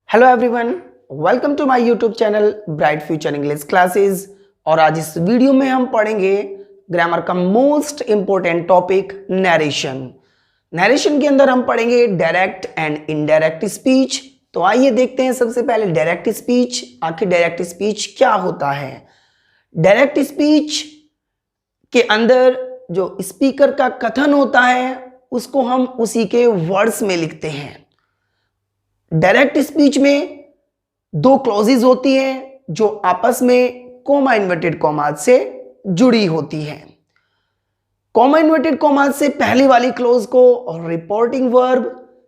Hello everyone, welcome to my YouTube channel bright future English classes. और आज इस video में हम पढ़ेंगे ग्रामर का most important topic narration. Narration के अंदर हम पढ़ेंगे डायरेक्ट एंड इनडायरेक्ट स्पीच। तो आइए देखते हैं सबसे पहले डायरेक्ट स्पीच। आखिर डायरेक्ट स्पीच क्या होता है? डायरेक्ट स्पीच के अंदर जो स्पीकर का कथन होता है उसको हम उसी के वर्ड्स में लिखते हैं। डायरेक्ट स्पीच में दो क्लॉजेज होती हैं जो आपस में कॉमा इन्वर्टेड कॉमाज से जुड़ी होती हैं। कॉमा इन्वर्टेड कॉमाज से पहली वाली क्लोज को रिपोर्टिंग वर्ब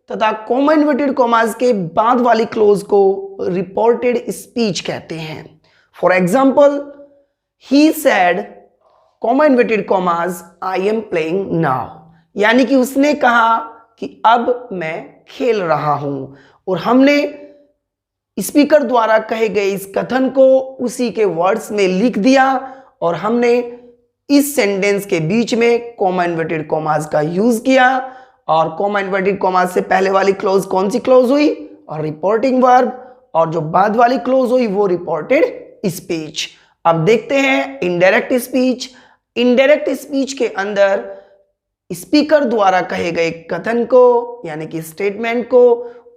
तथा कॉमा इन्वर्टेड कॉमाज के बाद वाली क्लोज को रिपोर्टेड स्पीच कहते हैं। For example, he said comma inverted commas I am playing now, यानी कि उसने कहा कि अब मैं खेल रहा हूं। और हमने स्पीकर द्वारा कहे गए इस कथन को उसी के वर्ड्स में लिख दिया और हमने इस सेंटेंस के बीच में कॉमा इन्वर्टेड कॉमास का यूज किया। और कॉमा इन्वर्टेड कॉमास से पहले वाली क्लोज कौन सी क्लोज हुई? और रिपोर्टिंग वर्ब, और जो बाद वाली क्लोज हुई वो रिपोर्टेड स्पीच। अब देखते हैं इनडायरेक्ट स्पीच। इनडायरेक्ट स्पीच के अंदर स्पीकर द्वारा कहे गए कथन को यानी कि स्टेटमेंट को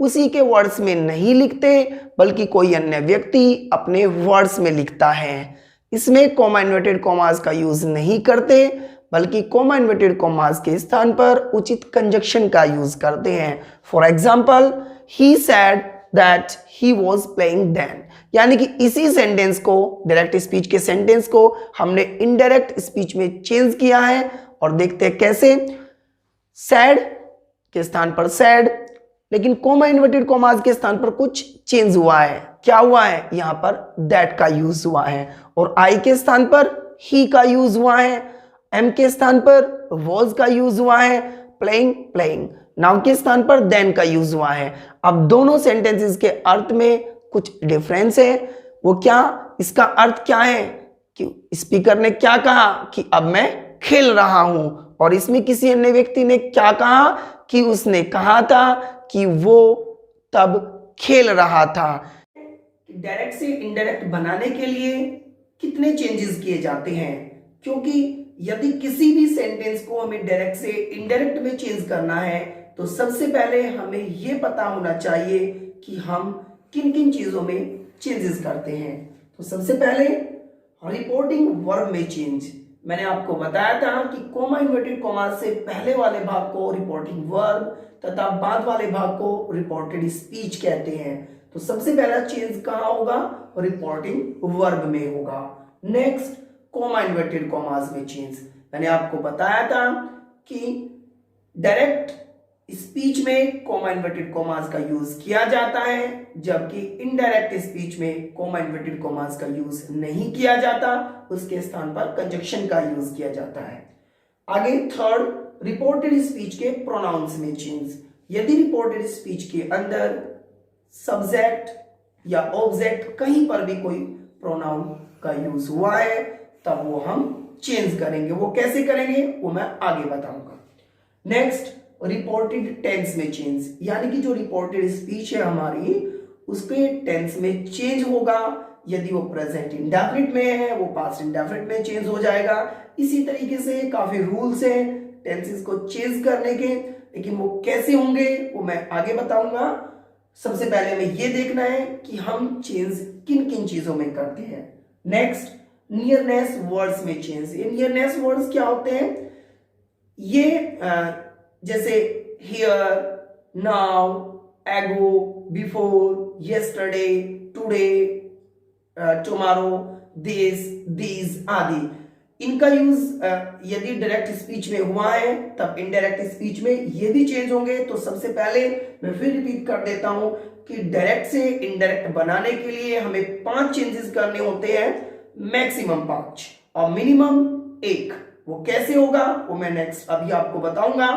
उसी के वर्ड्स में नहीं लिखते बल्कि कोई अन्य व्यक्ति अपने वर्ड्स में लिखता है। इसमें कॉमा इन्वर्टेड कॉमास का यूज नहीं करते बल्कि कॉमा इन्वर्टेड कॉमास के स्थान पर उचित कंजक्शन का यूज करते हैं। For example, he said that he was playing then, यानी कि इसी सेंटेंस को, डायरेक्ट स्पीच के सेंटेंस को हमने इनडायरेक्ट स्पीच में चेंज किया है। और देखते हैं कैसे। सैड के स्थान पर सैड, लेकिन कॉमा इन्वर्टेड कॉमास के स्थान पर कुछ चेंज हुआ है। क्या हुआ है? यहां पर दैट का यूज हुआ है। और आई के स्थान पर ही का यूज हुआ है। एम के स्थान पर वॉज का यूज हुआ है। Playing playing. नाउ के स्थान पर देन का यूज हुआ है। अब दोनों सेंटेंसेस के अर्थ में कुछ डिफरेंस है। वो क्या? इसका अर्थ क्या है कि स्पीकर ने क्या कहा कि अब मैं खेल रहा हूं, और इसमें किसी अन्य व्यक्ति ने क्या कहा कि उसने कहा था कि वो तब खेल रहा था। डायरेक्ट से इनडायरेक्ट बनाने के लिए कितने चेंजेस किए जाते हैं? क्योंकि यदि किसी भी सेंटेंस को हमें डायरेक्ट से इनडायरेक्ट में चेंज करना है तो सबसे पहले हमें यह पता होना चाहिए कि हम किन किन चीजों में चेंजेस करते हैं। तो सबसे पहले रिपोर्टिंग वर्ब में चेंज। मैंने आपको बताया था कि कॉमा इन्वर्टेड कॉमा से पहले वाले भाग को रिपोर्टिंग वर्ब तथा बाद वाले भाग को रिपोर्टेड स्पीच कहते हैं। तो सबसे पहला चेंज कहां होगा? रिपोर्टिंग वर्ब में होगा। नेक्स्ट, कॉमा इन्वर्टेड कॉमास में चेंज। मैंने आपको बताया था कि डायरेक्ट स्पीच में कॉमा इन्वर्टेड कॉमास का यूज किया जाता है जबकि इनडायरेक्ट स्पीच में कॉमा इन्वर्टेड कॉमास का यूज नहीं किया जाता, उसके स्थान पर कंजक्शन का यूज किया जाता है। आगे थर्ड, रिपोर्टेड स्पीच के प्रोनाउंस में चेंज। यदि रिपोर्टेड स्पीच के अंदर सब्जेक्ट या ऑब्जेक्ट कहीं पर भी कोई प्रोनाउन का यूज हुआ है तब वो हम चेंज करेंगे। वो कैसे करेंगे वो मैं आगे बताऊंगा। नेक्स्ट, रिपोर्टेड टेंस में चेंज, यानी कि जो रिपोर्टेड स्पीच है हमारी उसके टेंस में चेंज होगा। यदि वो प्रेजेंट इंडेफिनिट में है वो पास्ट इंडेफिनिट में चेंज हो जाएगा। इसी तरीके से काफी रूल्स हैं टेंसेस को चेंज करने के, लेकिन वो कैसे होंगे वो मैं आगे बताऊंगा। सबसे पहले हमें ये देखना है कि हम चेंज किन किन चीजों में करते हैं। नेक्स्ट, नियरनेस वर्ड्स में चेंज। ये नियरनेस वर्ड्स क्या होते हैं? ये जैसे हियर, नाउ, एगो, before, yesterday, today, tomorrow, this, these आदि, इनका यूज यदि डायरेक्ट स्पीच में हुआ है तब इनडायरेक्ट स्पीच में ये भी चेंज होंगे। तो सबसे पहले मैं फिर रिपीट कर देता हूं कि डायरेक्ट से इनडायरेक्ट बनाने के लिए हमें 5 चेंजेस करने होते हैं, मैक्सिमम 5 और मिनिमम 1। वो कैसे होगा वो मैं नेक्स्ट अभी आपको बताऊंगा।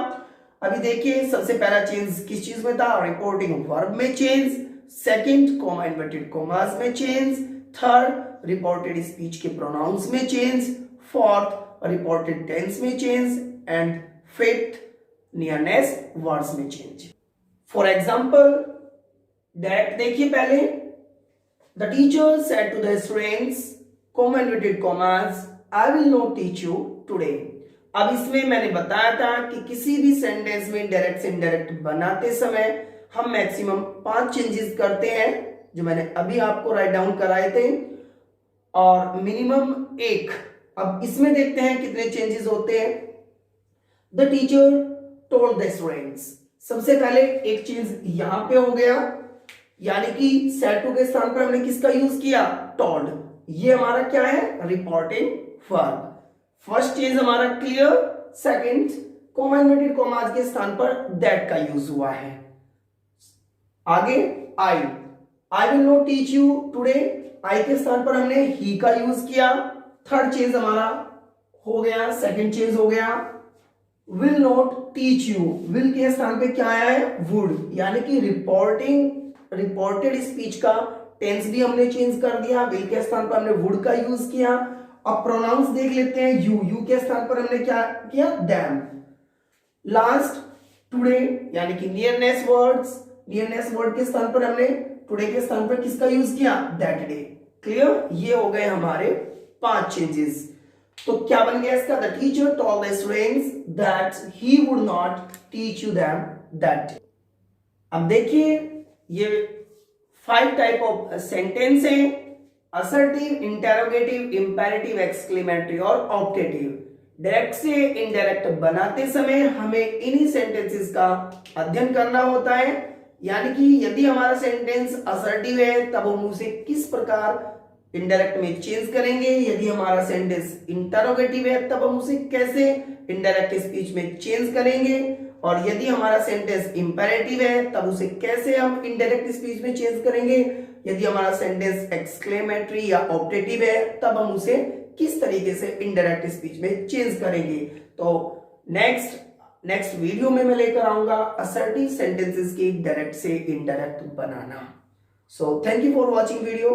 अभी देखिए, सबसे पहला चेंज किस चीज में था? रिपोर्टिंग वर्ब में change. Second, comma inverted commas में चेंज। थर्ड, रिपोर्टेड स्पीच के प्रोनाउंस में चेंज। फोर्थ, रिपोर्टेड टेंस में change. And fifth, nearness words में चेंज। फॉर एग्जाम्पल, डायरेक्ट देखिए पहले, the teacher said to the students, comma inverted commas, I will not teach you today. अब इसमें मैंने बताया था कि किसी भी सेंटेंस में डायरेक्ट से इनडायरेक्ट बनाते समय हम मैक्सिमम 5 चेंजेस करते हैं, जो मैंने अभी आपको राइट डाउन कराए थे, और मिनिमम 1। अब इसमें देखते हैं कितने चेंजेस होते हैं। The teacher told the students, सबसे पहले एक चीज यहां पे हो गया, यानी कि सेड टू के स्थान पर हमने किसका यूज किया, टोल्ड। ये हमारा क्या है, रिपोर्टिंग वर्ब। फर्स्ट चीज हमारा clear. Second, comma inverted commas के स्थान पर दैट का यूज हुआ है। आगे I will not teach you today, I के स्थान पर हमने ही का यूज किया। थर्ड चीज हमारा हो गया, सेकंड चीज हो गया will not teach you, will के स्थान पे क्या आया है, वुड, यानी कि रिपोर्टेड स्पीच का टेंस भी हमने चेंज कर दिया। विल के स्थान पर हमने वुड का यूज किया। अब प्रोनाउंस देख लेते हैं, यू के स्थान पर हमने क्या किया, देम। लास्ट टुडे, यानी कि नियरनेस वर्ड के स्थान पर हमने टुडे के स्थान पर किसका यूज किया, दैट डे। क्लियर, ये हो गए हमारे 5 चेंजेस। तो क्या बन गया इसका, the teacher told the students that he would not teach you them that day. अब देखिए ये 5 टाइप ऑफ सेंटेंस है, असर्टिव, इंटेरोगेटिव, इंपेरेटिव, एक्सक्लेमेटरी और ऑप्टेटिव। डायरेक्ट से इनडायरेक्ट बनाते समय हमें इन्हीं सेंटेंसेस का अध्ययन करना होता है, यानी कि यदि हमारा सेंटेंस असर्टिव है तब हम उसे किस प्रकार इनडायरेक्ट में चेंज करेंगे, यदि हमारा सेंटेंस इंटरोगेटिव है तब हम उसे कैसे इनडायरेक्ट स्पीच में चेंज करेंगे, और यदि हमारा सेंटेंस इंपेरेटिव है तब उसे कैसे हम इनडायरेक्ट स्पीच में चेंज करेंगे, यदि हमारा सेंटेंस एक्सक्लेमेटरी या ऑप्टेटिव है तब हम उसे किस तरीके से इनडायरेक्ट स्पीच में चेंज करेंगे। तो नेक्स्ट वीडियो में मैं लेकर आऊंगा असर्टिव सेंटेंसेस की डायरेक्ट से indirect banana. So thank you for watching video.